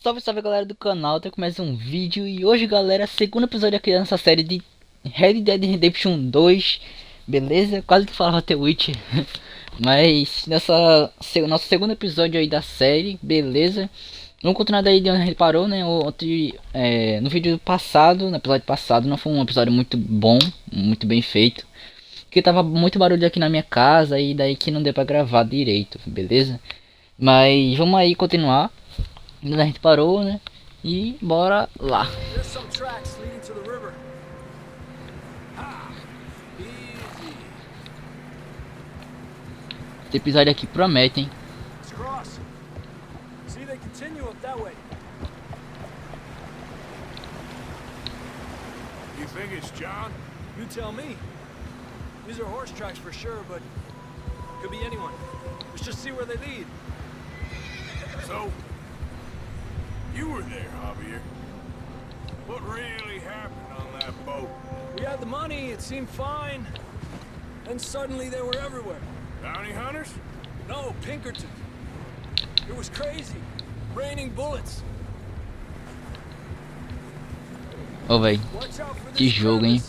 Salve, salve galera do canal, tá com mais um vídeo. E hoje galera, segundo episódio aqui dessa série de Red Dead Redemption 2. Beleza? Quase que falava The Witch. Mas nosso segundo episódio aí da série, beleza? Vamos continuar daí de onde a gente parou, né? No vídeo passado, no episódio passado, não foi um episódio muito bom, muito bem feito, porque tava muito barulho aqui na minha casa e daí que não deu pra gravar direito, beleza? Mas vamos aí continuar. A gente parou, né? E bora lá. Esse episódio aqui promete, hein? You think it's John? You tell me. These are horse tracks for sure, but could be anyone. Let's just see where they lead. So, you were there, Javier. What really happened on that boat? We had the money, it seemed fine. And suddenly they were everywhere. Bounty hunters? No, Pinkerton. It was crazy. Raining bullets. Ó, véi, que jogo, hein?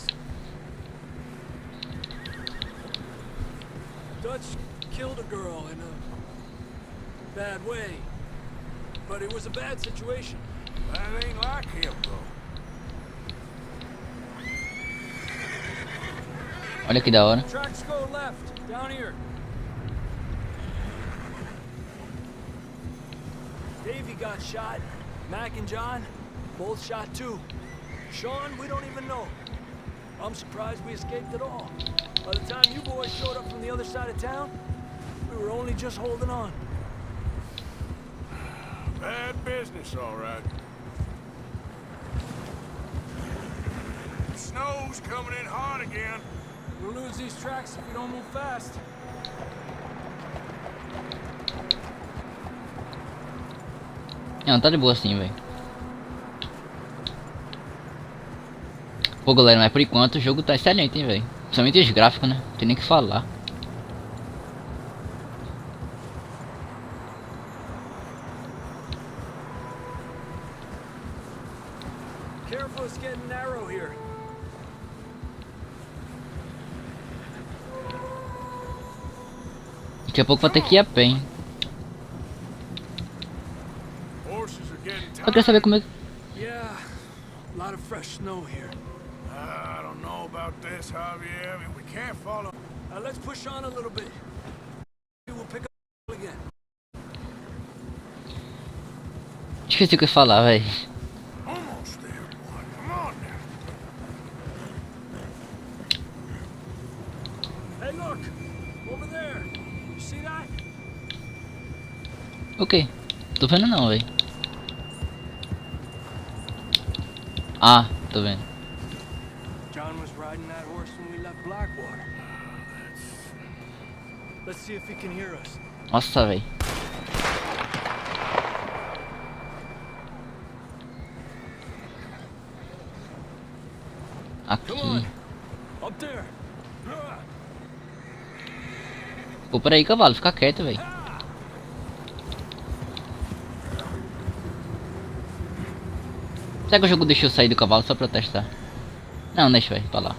Dutch killed a girl in a bad way. But it was a bad situation. That ain't like him, though. Olha que da hora. Tracks go left, down here. Davey got shot. Mac and John, both shot too. Sean, we don't even know. I'm surprised we escaped at all. By the time you boys showed up from the other side of town, we were only just holding on. Bad business, all right. The snow's coming in hard again. We'll lose these tracks if we don't move fast. Não, tá de boa assim, velho. Pô, galera, mas por enquanto o jogo tá excelente, hein, velho. Principalmente os gráficos, né? Não tem nem o que falar. Careful, it's getting narrow here. Daqui a pouco vai ter que ir a pé, hein? Eu queria saber como é que... Yeah, a lot of fresh snow here. I don't know about this, Javier. I mean, we can't follow. Let's push on a little bit. We'll pick up again. Esqueci o que eu ia falar, velho. Almost there, boy. Come on now. Hey, look, over there. You see that? Ok. Tô vendo não, velho. Ah, tô vendo. John was riding that horse when we left Blackwater. Let's see if he can hear us. Nossa, velho. Aqui. Up there. Pô, peraí, cavalo, fica quieto, velho. Será que o jogo deixou eu sair do cavalo só pra eu testar? Não, deixa, velho, pra lá.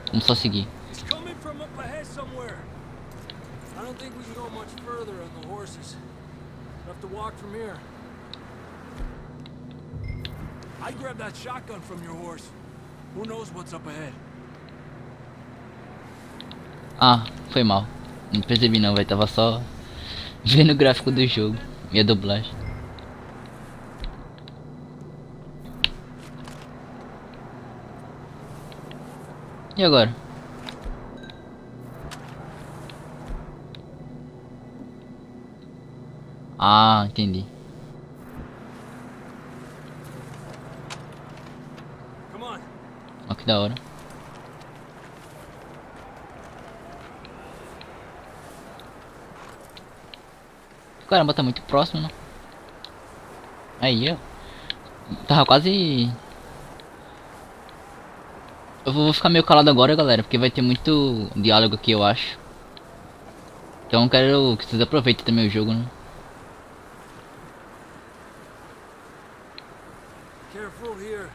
Vamos só seguir. It's coming from up ahead somewhere. I don't think we can go much further on the horses. We'll have to walk from here. I'd grab that shotgun from your horse. Who knows what's up ahead? Ah, foi mal. Não percebi não, velho. Tava só vendo o gráfico do jogo e a dublagem. E agora? Ah, entendi. Come on. Olha que da hora. Caramba, tá muito próximo, né? Aí, ó. Tava quase... Eu vou ficar meio calado agora, galera, porque vai ter muito diálogo aqui, eu acho. Então eu quero que vocês aproveitem também o jogo, né? Careful here.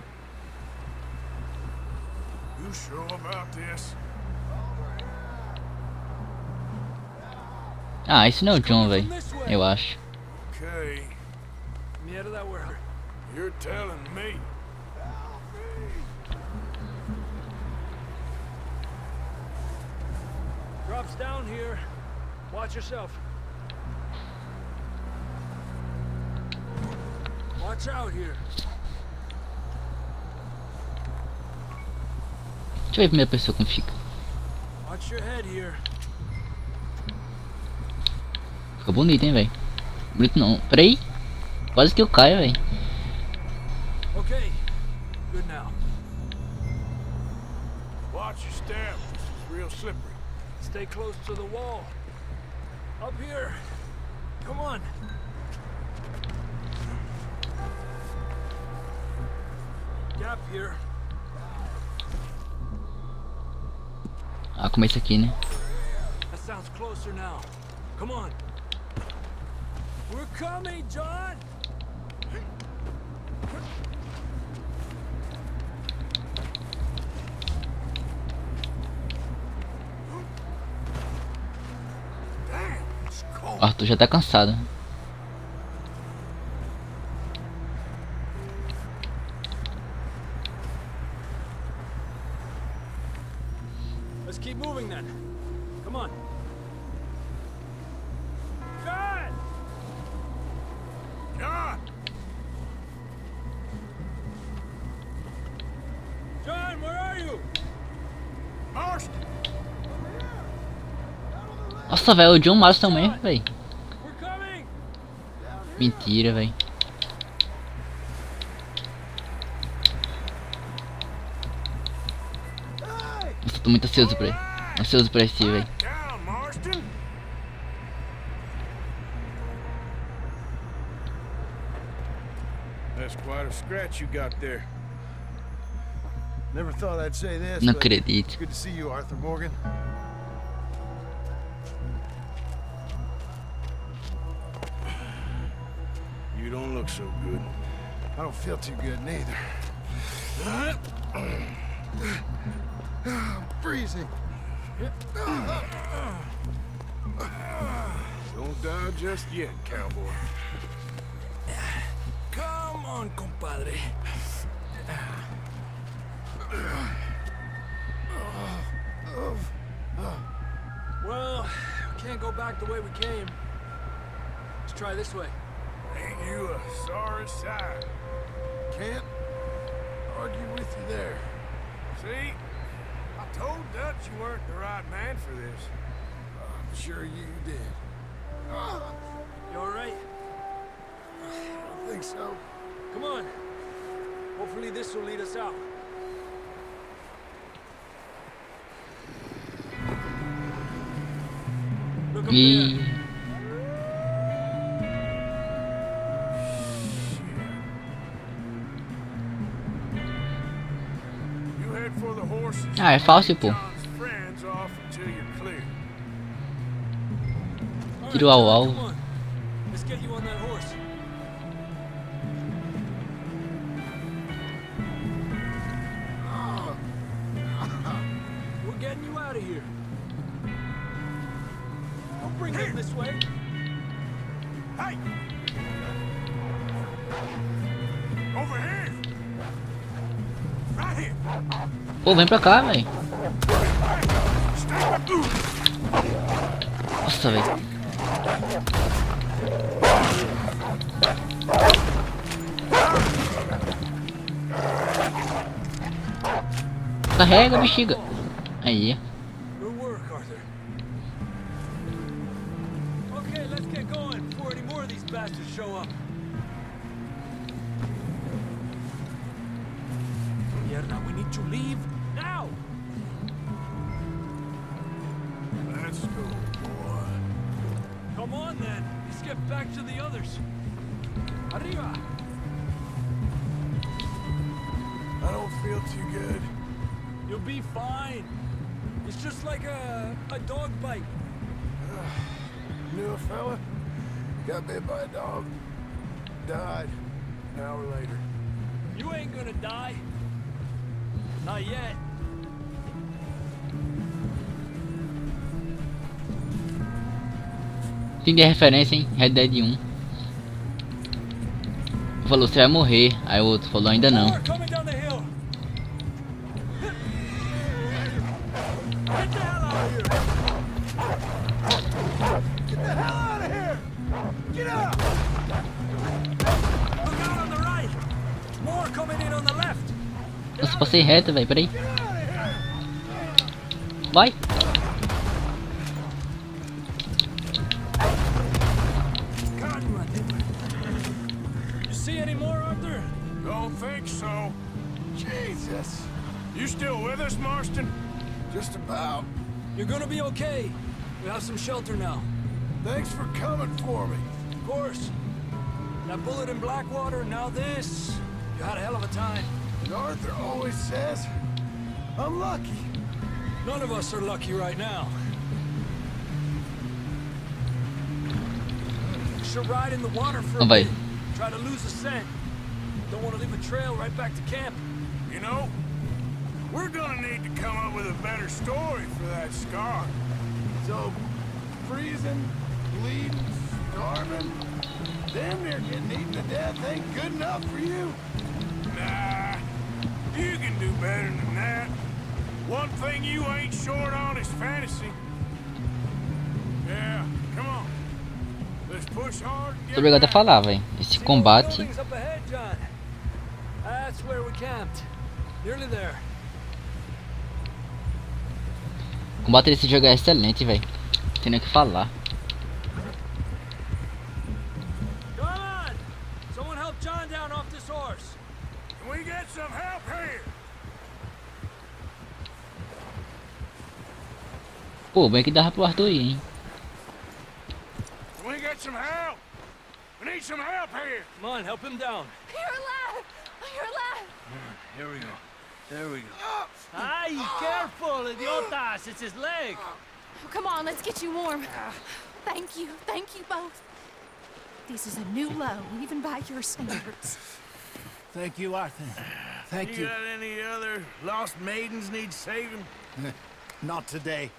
You sure about this? Ah, isso não é o John, velho. Eu acho. Okay. Me out of that way. You're telling me. Drops down here. Watch yourself. Watch out here. Deixa eu ver a primeira pessoa como fica. Watch your head here. Fica bonito, hein, velho. Bonito não. Peraí. Quase que eu caio, velho. Okay. Good now. Watch your step. This is real slippery. Stay close to the wall. Up here. Come on. Gap here. Ah, começa aqui, né? That sounds closer now. Come on. We're coming, John. O Arthur já tá cansado. Let's keep moving then. Come on. John! John! John, where are you? Marston! Nossa, velho, o John Marston também, velho. We're coming! Mentira, velho. Nossa, tô muito ansioso pra ele. Ansioso pra esse, velho. Down, Marston! That's quite a scratch you got there. Never thought I'd say this, Não but acredito. it's good to see you, Arthur Morgan. You don't look so good. I don't feel too good neither. I'm freezing. Don't die just yet, cowboy. Come on, compadre. Well, we can't go back the way we came. Let's try this way. Ain't you a sorry sight? Can't argue with you there. See? I told Dutch you weren't the right man for this. I'm sure you did. You alright? I don't think so. Come on. Hopefully this will lead us out. Look up E there. You head for the horses. ah, é fácil, pô. John's friends off until you're clear. Tiro ao alvo. Come on. Let's get you on that horse. We're getting you out of here. Don't bring him this way. Hey! Over here! Right here! Pô, vem pra cá, velho. Nossa, velho. Carrega, bexiga. Aí. Good work, Arthur. Okay, let's get going before any more of these bastards show up. Mierda, we need to leave now. Let's go, boy. Come on then. Let's get back to the others. Arriba. I don't feel too good. You'll be fine. It's just like a dog bite. Knew a fella? Got bit by a dog. Died an hour later. You You ain't gonna die. Not yet. Entendi a referência, hein? Red Dead 1. Falou, você vai morrer. Aí o outro falou, ainda não. More coming down the hill. Get the hell out of here. Get the hell out of here. Get out. Look out on the right. More coming in on the left. Nossa, passei reto, velho. Peraí. Vai. See any more, Arthur? Don't think so. Jesus. You still with us, Marston? Just about. You're gonna be okay. We have some shelter now. Thanks for coming for me. Of course. That bullet in Blackwater, now this. You had a hell of a time. And Arthur always says, I'm lucky. None of us are lucky right now. Should ride in the water for a Vai. bit. Try to lose the scent. Don't want to leave a trail right back to camp. You know, we're gonna need to come up with a better story for that scar. So, freezing, bleeding, starving, damn near getting eaten to death ain't good enough for you. Nah, you can do better than that. One thing you ain't short on is fantasy. Yeah, come on. Let's push hard. Tô obrigado a falar, velho. Esse combate. Buildings up ahead, John. That's where we camped. Nearly there. O combate desse jogo é excelente, velho. Tem nem o que falar. Come on! Someone help John down off this horse. Can we get some help here? Pô, bem que dava pro Arthur ir, hein. Can we get some help? We need some help here. Come on, help him down. You're alive! You're alive! Here we go. There we go. Ay, careful, idiotas! It's his leg. Oh, come on, let's get you warm. Thank you both. This is a new low, even by your standards. Thank you, Arthur. Thank You you. got any other lost maidens need saving? Not today.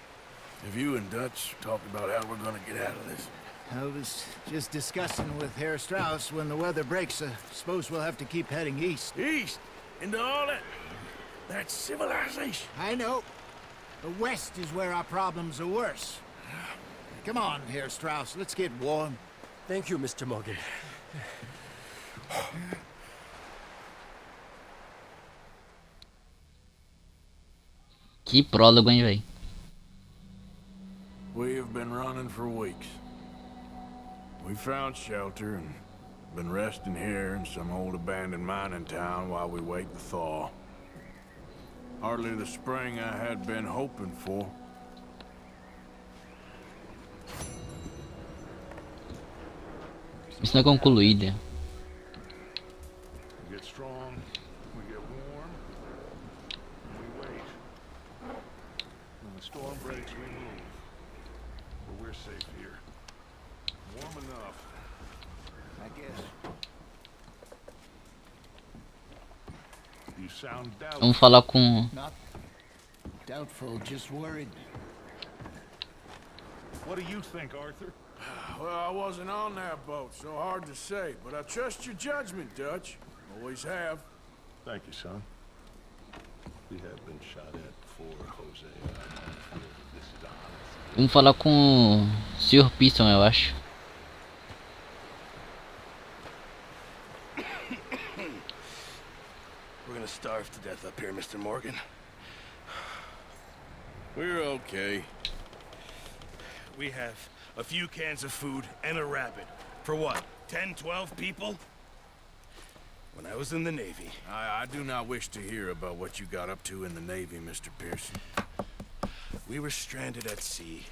Have you and Dutch talked about how we're gonna get out of this? I was just discussing with Herr Strauss when the weather breaks. Suppose we'll have to keep heading east. East? Into all that civilization? I know. The west is where our problems are worse. Come on, Herr Strauss. Let's get warm. Thank you, Mr. Morgan. Que prólogo, hein, velho. We have been running for weeks. We found shelter and been resting here in some old abandoned mining town while we wait the thaw. Hardly the spring I had been hoping for. Missão concluída. We get strong, we get warm, and we wait. When the storm breaks, we move. But we're safe here. Warm enough, I guess. You sound doubtful. Vamos falar com... Not doubtful, just worried. What do you think, Arthur? Well, I wasn't on that boat, so hard to say. But I trust your judgment, Dutch. Always have. Thank you, son. We have been shot at before, Jose. I don't feel that this is honest. Vamos falar com o Sr. Piston, eu acho. We're gonna starve to death up here, Mr. Morgan. We're okay. We have a few cans of food and a rabbit. For what, 10, 12 people? When I was in the Navy... I do not wish to hear about what you got up to in the Navy, Mr. Pearson. We were stranded at sea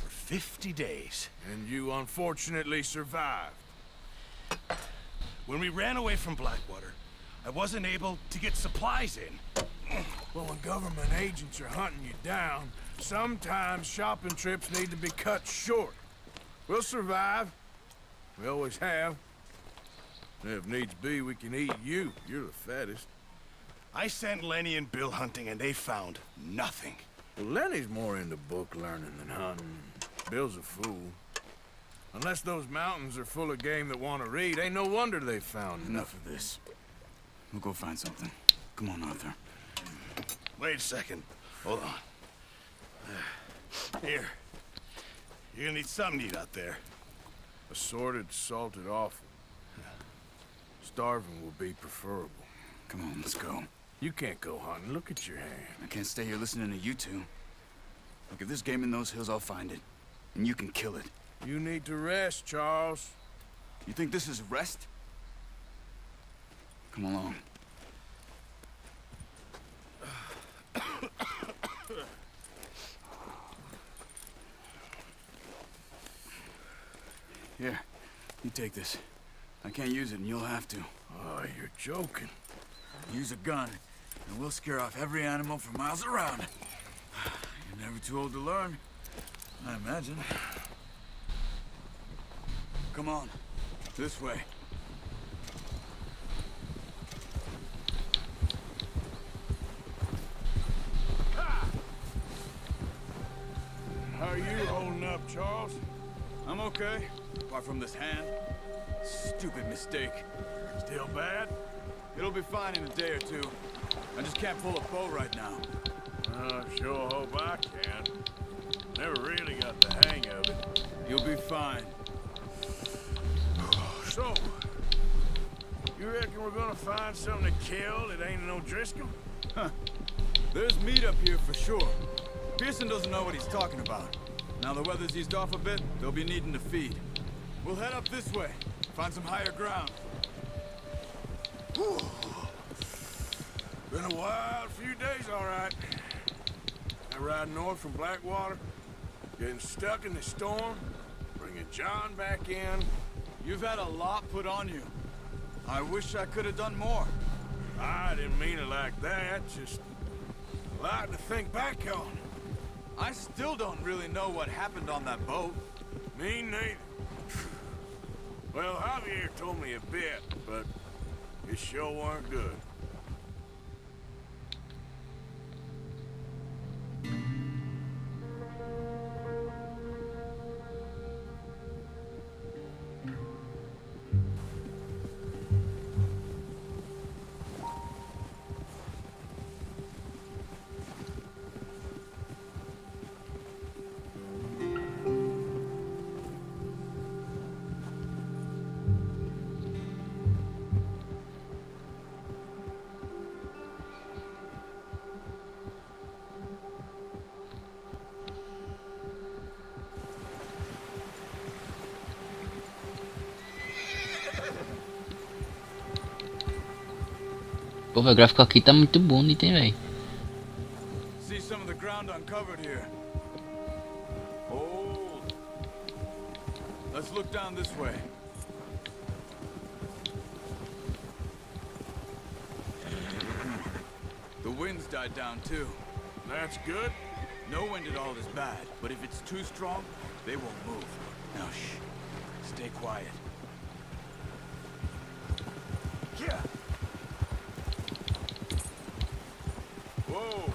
for 50 days. And you unfortunately survived. When we ran away from Blackwater, I wasn't able to get supplies in. Well, when government agents are hunting you down, sometimes shopping trips need to be cut short. We'll survive. We always have. If needs be, we can eat you. You're the fattest. I sent Lenny and Bill hunting and they found nothing. Well, Lenny's more into book learning than hunting. Bill's a fool. Unless those mountains are full of game that want to read, ain't no wonder they found Enough of this. We'll go find something. Come on, Arthur. Wait a second. Hold on. Here. You're gonna need something to eat out there. Assorted, salted offal. Starving will be preferable. Come on, let's go. You can't go hunting. Look at your hand. I can't stay here listening to you two. Look, if there's game in those hills, I'll find it. And you can kill it. You need to rest, Charles. You think this is rest? Come along. Here, you take this. I can't use it, and you'll have to. Oh, you're joking. Use a gun, and we'll scare off every animal for miles around. You're never too old to learn, I imagine. Come on, this way. How are you holding up, Charles? I'm okay, apart from this hand. Stupid mistake. Still bad? It'll be fine in a day or two. I just can't pull a bow right now. I sure hope I can. Never really got the hang of it. You'll be fine. So, you reckon we're gonna find something to kill that ain't no Driscoll? Huh. There's meat up here for sure. Pearson doesn't know what he's talking about. Now the weather's eased off a bit, they'll be needing to feed. We'll head up this way, find some higher ground. Whew. Been a wild few days, all right. I ride north from Blackwater, getting stuck in the storm, bringing John back in. You've had a lot put on you. I wish I could have done more. I didn't mean it like that, just a lot to think back on. I still don't really know what happened on that boat. Me neither. Well, Javier told me a bit, but it sure weren't good. Pô, o gráfico aqui tá muito bonito, hein, velho. See some of the ground uncovered here. Oh. Let's look down this way. The wind's died down too. That's good. No wind at all is bad, but if it's too strong, they won't move. Now shh. Stay quiet. Yeah. Whoa.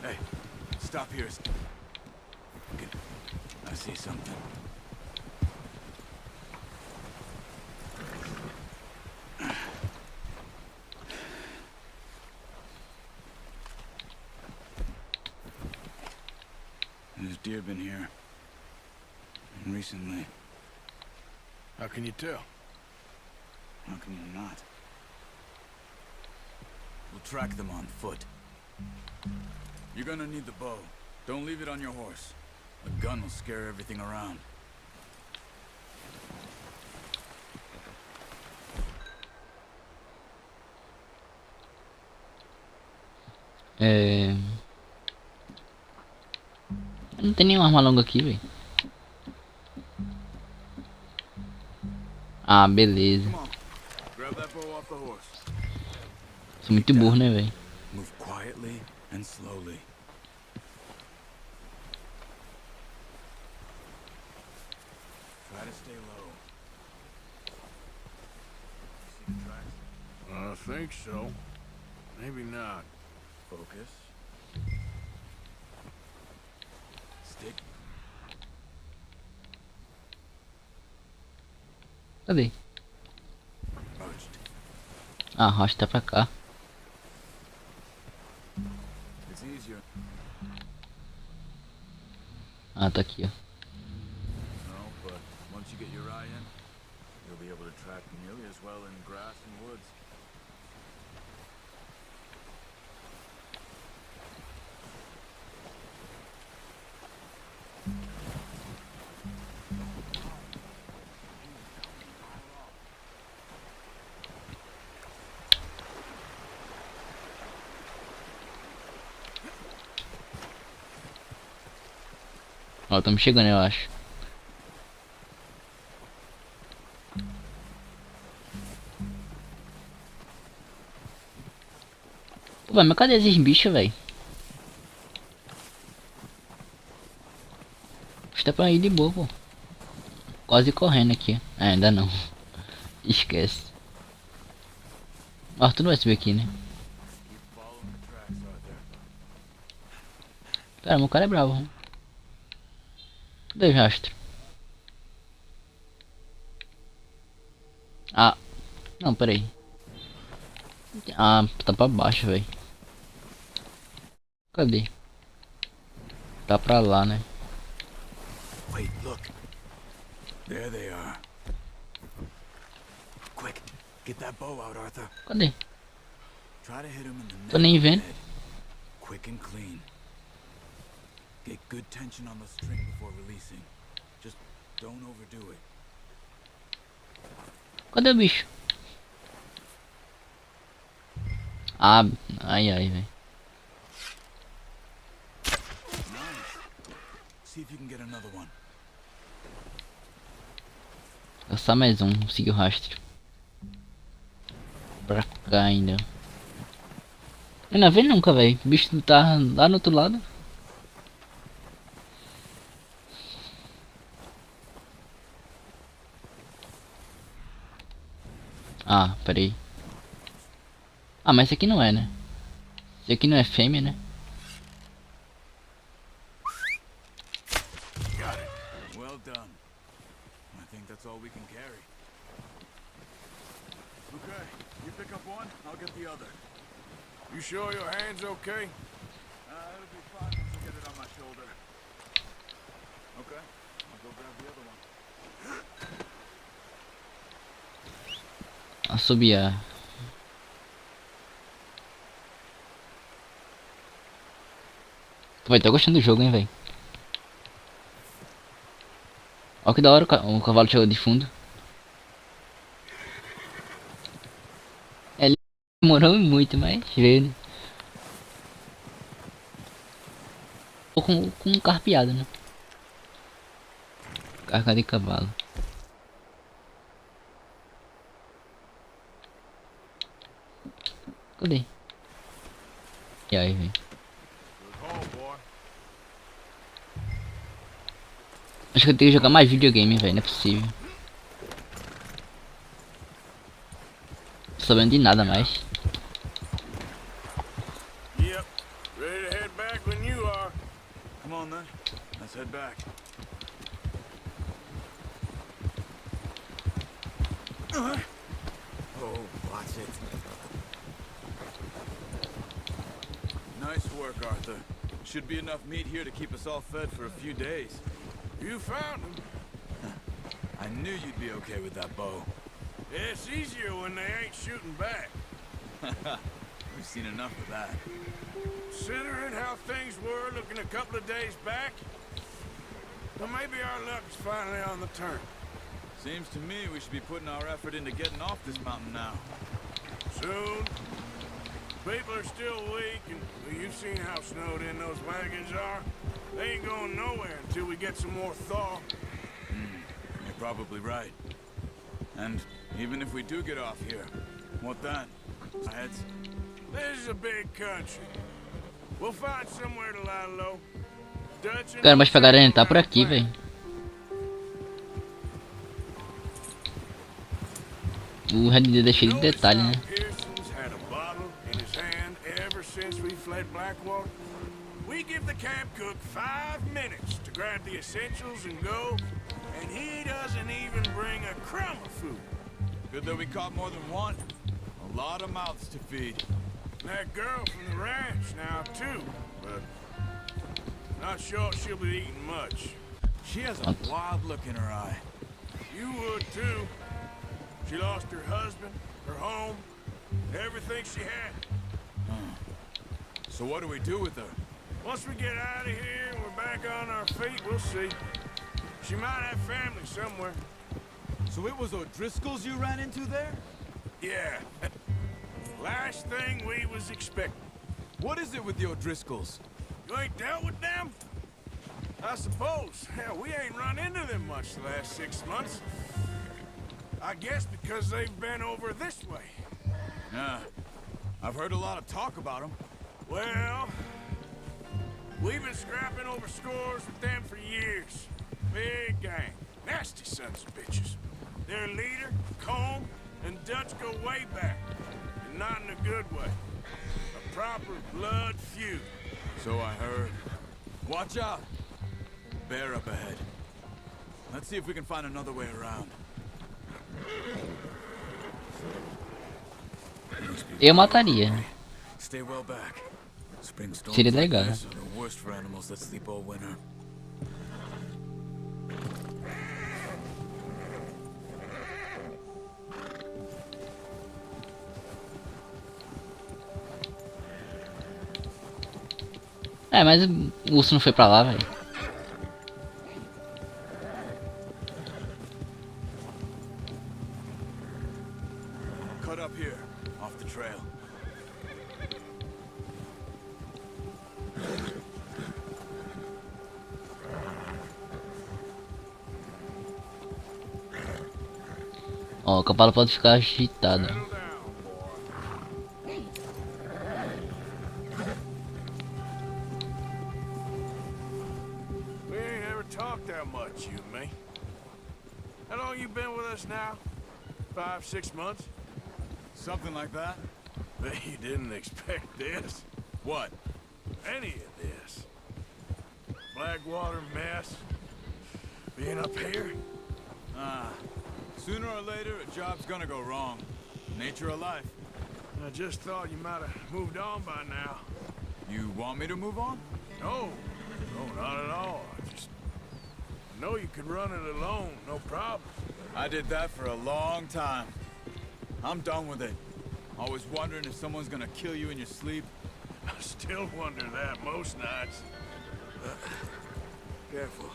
Hey, stop here. Okay. I see something. There's deer been here. Recently. How can you tell? How can you not? We'll track them on foot. You're gonna need the bow. Don't leave it on your horse. A gun will scare everything around. Não tem nenhuma arma longa aqui, velho. Ah, beleza. Come on. Grab that bow off the horse. Sou muito burro, né, velho? Move quietly and slowly. Try to stay low. I think so. Maybe not. Focus. Stick. Cadê? Arched. Ah, arrasta pra cá. It's easier. Ah, tá aqui, ó. No, but once you get your eye in, you'll be able to track nearly as well in grass and woods. Ó, estamos chegando, eu acho. Pô, mas cadê esses bichos, velho? Está pra ir de boa, pô. Quase correndo aqui. Ah, ainda não. Esquece. Arthur não vai subir aqui, né? Caramba, o cara é bravo, hein? Cadê o rastro? Ah. Não, peraí. Ah, tá pra baixo, velho. Cadê? Tá pra lá, né? Wait, look. There they are. Quick, get that bow out, Arthur. Cadê? Try to hit him in the neck. Tô nem vendo. Quick and clean. Get good tension on the string before releasing. Just don't overdo it. Cadê o bicho? Ah, ai, velho. Nice. See if you can get another one. Só mais um, seguir o rastro. Pra cá ainda. Eu não vi nunca, velho. O bicho tá lá no outro lado. Ah, peraí. Ah, mas esse aqui não é, né? Esse aqui não é fêmea, né? Got it. Well done. I think that's all we can carry. Okay, you pick up one, I'll get the other. You sure your hand's okay? It'll be fine once I get it on my shoulder. Okay, I'll go grab the other one. Assobiar. Tu vai estar gostando do jogo, hein, velho. Ó que da hora o cavalo chegou de fundo. Ele demorou muito, mas veio, né? Tô com carpeado, né? Carga de cavalo. Cadê? E aí, velho? Acho que eu tenho que jogar mais videogame, velho. Não é possível. Tô sabendo de nada mais. Yep. Ready to head back when you are. Come on then, let's head back. Oh, watch it. Nice work, Arthur. Should be enough meat here to keep us all fed for a few days. You found him. I knew you'd be okay with that bow. Yeah, it's easier when they ain't shooting back. We've seen enough of that. Considering how things were looking a couple of days back, well, maybe our luck's finally on the turn. Seems to me we should be putting our effort into getting off this mountain now. Soon. People are still weak, and well, you've seen how snowed in those wagons are. They ain't going nowhere until we get some more thaw. You're probably right. And even if we do get off here, what then? Our heads? This is a big country. We'll find somewhere to lie low. Dutch and Cara, mas pra galera tá por aqui, velho. O Red Dead é cheio de detalhe, né? Pearson's had a bottle in his hand ever since we fled Blackwater. We give the camp cook 5 minutes to grab the essentials and go, and he doesn't even bring a crumb of food. Good that we caught more than one. A lot of mouths to feed. And that girl from the ranch now too, but not sure she'll be eating much. She has a wild look in her eye. You would too. She lost her husband, her home, everything she had. So what do we do with her? Once we get out of here and we're back on our feet, we'll see. She might have family somewhere. So it was O'Driscoll's you ran into there? Yeah. Last thing we was expecting. What is it with the O'Driscolls? You ain't dealt with them? I suppose. Hell, we ain't run into them much the last 6 months. I guess because they've been over this way. Yeah. I've heard a lot of talk about them. Well, we've been scrapping over scores with them for years. Big gang. Nasty sons of bitches. Their leader, Combe, and Dutch go way back. And not in a good way. A proper blood feud. So I heard. Watch out. Bear up ahead. Let's see if we can find another way around. Eu mataria. Stay well back. Spring storms Seria like legal. this are the worst for animals that sleep all winter. É, mas o urso não foi pra lá, velho. Cut up here, off the trail. Ó, o cavalo pode ficar agitado. Settle down, boy. We ain't ever talked that much, you and me. How long you been with us now? 5, 6 months? Something like that? Bet you didn't expect this. What? Any of this. Blackwater mess. Being up here? Sooner or later, a job's gonna go wrong. Nature of life. I just thought you might have moved on by now. You want me to move on? No, no, not at all. I just know you could run it alone, no problem. I did that for a long time. I'm done with it. Always wondering if someone's gonna kill you in your sleep. I still wonder that most nights. Careful.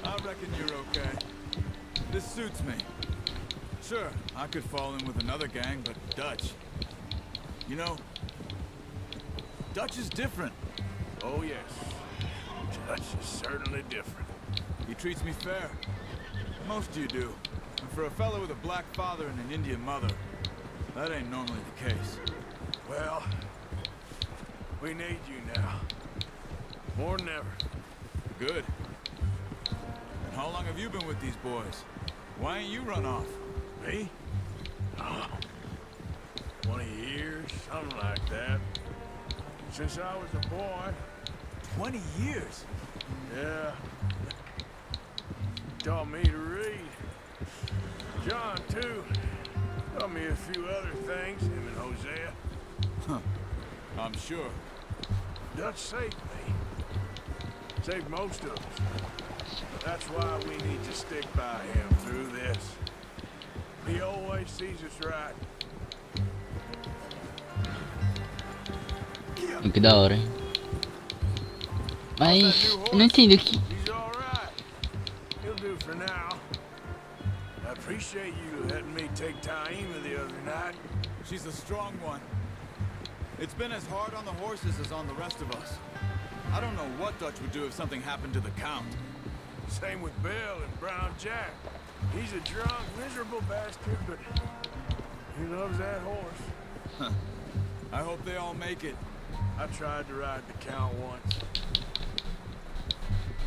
I reckon you're okay. This suits me. Sure, I could fall in with another gang, but Dutch. You know, Dutch is different. Oh, yes. Dutch is certainly different. He treats me fair. Most of you do. And for a fellow with a black father and an Indian mother, that ain't normally the case. Well, we need you now. More than ever. Good. And how long have you been with these boys? Why ain't you run off? Me? Oh, 20 years, something like that. Since I was a boy. 20 years? Yeah. Taught me to read. John, too. Taught me a few other things, him and Hosea. Huh. I'm sure. Dutch saved me. Saved most of us. That's why we need to stick by him through this. He always sees us right. Que da hora, hein? Mas eu não entendi o que. He's all right. He'll do for now. I appreciate you letting me take Taima the other night. She's a strong one. It's been as hard on the horses as on the rest of us. I don't know what Dutch would do if something happened to the Count. Same with Bill and Brown Jack. He's a drunk, miserable bastard, but he loves that horse. Huh. I hope they all make it. I tried to ride the Count once.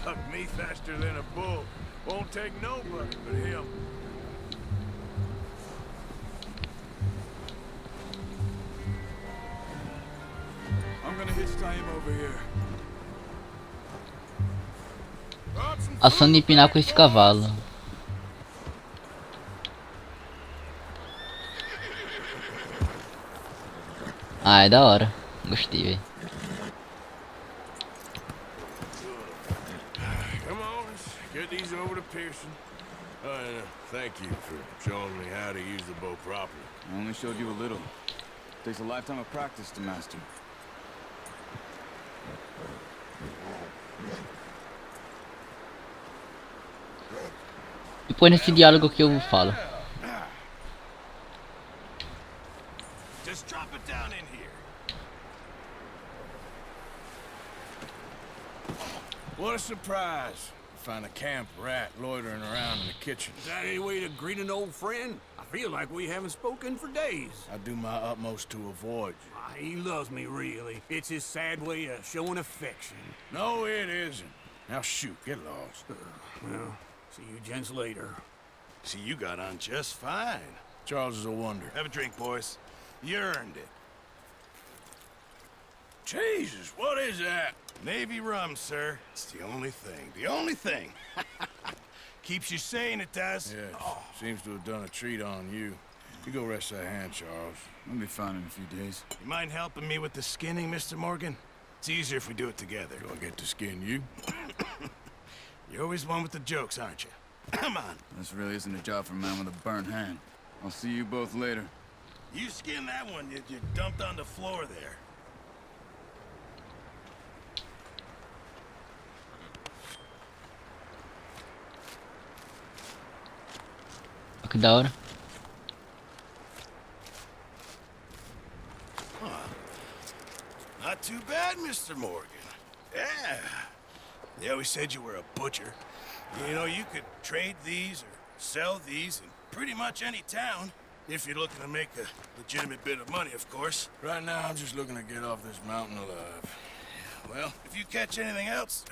Hucked me faster than a bull. Won't take nobody but him. hitch tie him over here. Ação de empinar com esse cavalo. Ah, é da hora. Gostei, velho. Come on, let's get these over to Pearson. Thank you for showing me how to use the bow properly. I only showed you a little. Takes a lifetime of practice to master. Depois nesse diálogo que eu falo. Just drop it down in here. What a surprise. Find a camp rat loitering around in the kitchen. Is that any way to greet an old friend? I feel like we haven't spoken for days. I do my utmost to avoid you. He loves me, really. It's his sad way of showing affection. No, it isn't. Now shoot, get lost. Well, see you gents later. See, you got on just fine. Charles is a wonder. Have a drink, boys. You earned it. Jesus, what is that? Navy rum, sir. It's the only thing. The only thing. Keeps you sane, it does. Yes, seems to have done a treat on you. You go rest that hand, Charles. I'll be fine in a few days. You mind helping me with the skinning, Mr. Morgan? It's easier if we do it together. Do I get to skin you? You're always one with the jokes, aren't you? Come on. This really isn't a job for a man with a burnt hand. I'll see you both later. You skin that one you dumped on the floor there. Que da hora. Not too bad, Mr. Morgan. Yeah. They always said you were a butcher. You know, you could trade these or sell these in pretty much any town. If you're looking to make a legitimate bit of money, of course. Right now, I'm just looking to get off this mountain alive. Well, if you catch anything else,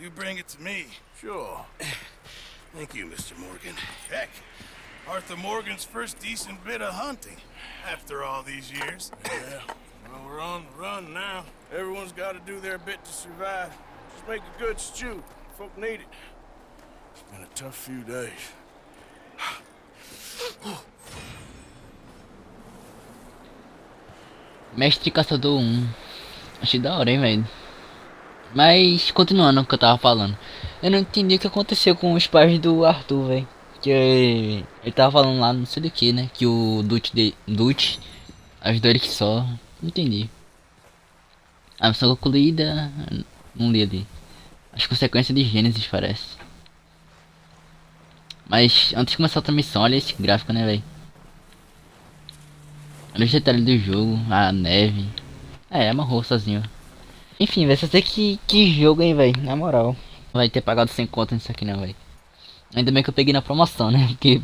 you bring it to me. Sure. Thank you, Mr. Morgan. Heck, Arthur Morgan's first decent bit of hunting after all these years. Yeah. Well, we're on the run now. Everyone's got to do their bit to survive. Just make a good stew. Folk need it. It's been a tough few days. Mestre Caçador 1. Achei da hora, hein, velho. Mas, continuando o que eu tava falando. Eu não entendi o que aconteceu com os pais do Arthur, velho. Que ele tava falando lá, não sei do que, né? Que o Dutch ajudou ele que só. Não entendi. A missão concluída. Não li ali. As consequências de Gênesis, parece. Mas, antes de começar outra missão, olha esse gráfico, né, velho. Olha os detalhes do jogo, a neve. Amarrou sozinho. Enfim, vai ser que jogo, hein, velho. Na moral. Não vai ter pagado 100 conto nisso aqui não, velho. Ainda bem que eu peguei na promoção, né? Porque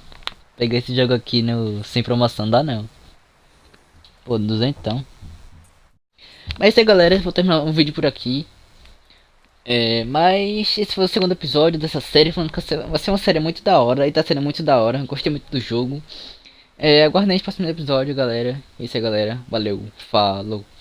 pegar esse jogo aqui sem promoção não dá não. Pô, 200 então. Mas é isso aí, galera. Vou terminar o vídeo por aqui. Mas esse foi o segundo episódio dessa série. Falando que vai ser uma série muito da hora. E tá sendo muito da hora. Gostei muito do jogo. Aguardem o próximo episódio, galera. É isso aí, galera. Valeu. Falou. Fui.